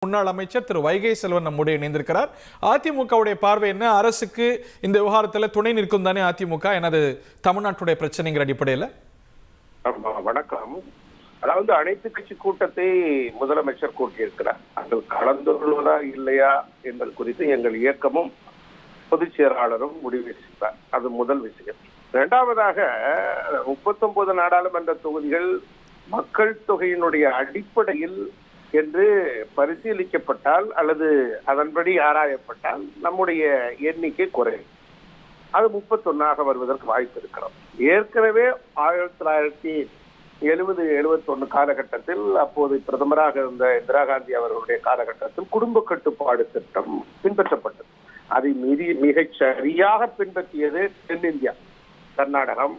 முன்னாள் அமைச்சர் திரு வைகை செல்வன் நம்முடைய இணைந்திருக்கிறார். அதிமுகவுடைய பார்வை என்ன? அரசுக்கு இந்த விவகாரத்தில் துணை நிற்கும் தானே அதிமுக? எனது தமிழ்நாட்டுடைய பிரச்சனைங்கிற அடிப்படையில். வணக்கம். அதாவது அனைத்து கட்சி கூட்டத்தை முதலமைச்சர் கூட்டியிருக்கிறார். அதில் கலந்து கொள்வதா இல்லையா என்பது குறித்து எங்கள் இயக்கமும் பொதுச் செயலாளரும் முடிவு செய்தார். அது முதல் விஷயம். இரண்டாவதாக 39 நாடாளுமன்ற தொகுதிகள் மக்கள் தொகையினுடைய அடிப்படையில் என்று பரிசீலிக்கப்பட்டால் அல்லது அதன்படி ஆராயப்பட்டால் நம்முடைய எண்ணிக்கை குறையும். அது 31 வருவதற்கு வாய்ப்பு இருக்கிறோம். ஏற்கனவே 1970-71 காலகட்டத்தில் அப்போது பிரதமராக இருந்த இந்திரா காந்தி அவர்களுடைய காலகட்டத்தில் குடும்ப கட்டுப்பாடு திட்டம் பின்பற்றப்பட்டது. அதை மிகச் சரியாக பின்பற்றியது தென்னிந்தியா, கர்நாடகம்,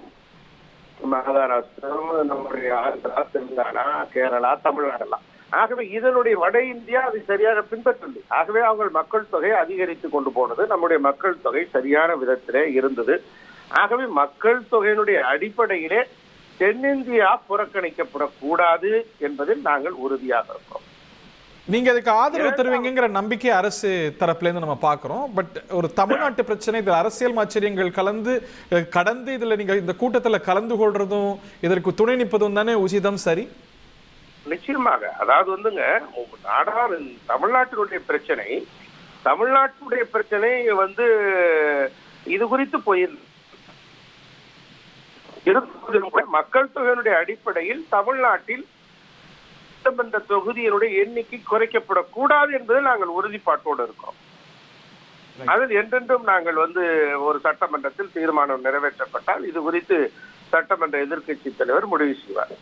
மகாராஷ்டிரம், நம்முடைய ஆந்திரா, தெலுங்கானா, கேரளா, தமிழ்நாடெல்லாம். ஆகவே இதனுடைய வட இந்தியா அதை சரியாக பின்பற்றவில்லை. ஆகவே அவங்கள் மக்கள் தொகை அதிகரித்து கொண்டு போனது. நம்முடைய மக்கள் தொகை சரியான விதத்திலே இருந்தது. ஆகவே மக்கள் தொகையினுடைய அடிப்படையிலே தென்னிந்தியா புறக்கணிக்கப்படக்கூடாது என்பதில் நாங்கள் உறுதியாக இருக்கிறோம். நீங்க அதுக்கு ஆதரவு தருவீங்கிற நம்பிக்கை அரசு தரப்புல இருந்து நம்ம பாக்குறோம். பட் ஒரு தமிழ்நாட்டு பிரச்சனை, இதில் அரசியல் ஆச்சரியங்கள் கடந்து இதுல நீங்க இந்த கூட்டத்துல கலந்து கொள்றதும் இதற்கு துணை நிற்பதும் தானே உசிதம், சரி? நிச்சயமாக. அதாவது தமிழ்நாட்டினுடைய பிரச்சனை இது குறித்து மக்கள் தொகையினுடைய அடிப்படையில் தமிழ்நாட்டில் சட்டமன்ற தொகுதியினுடைய எண்ணிக்கை குறைக்கப்படக்கூடாது என்பதில் நாங்கள் உறுதிப்பாட்டோடு இருக்கிறோம். அதில் என்றென்றும் நாங்கள் ஒரு சட்டமன்றத்தில் தீர்மானம் நிறைவேற்றப்பட்டால் இது குறித்து சட்டமன்ற எதிர்க்கட்சி தலைவர் முடிவு செய்வார்.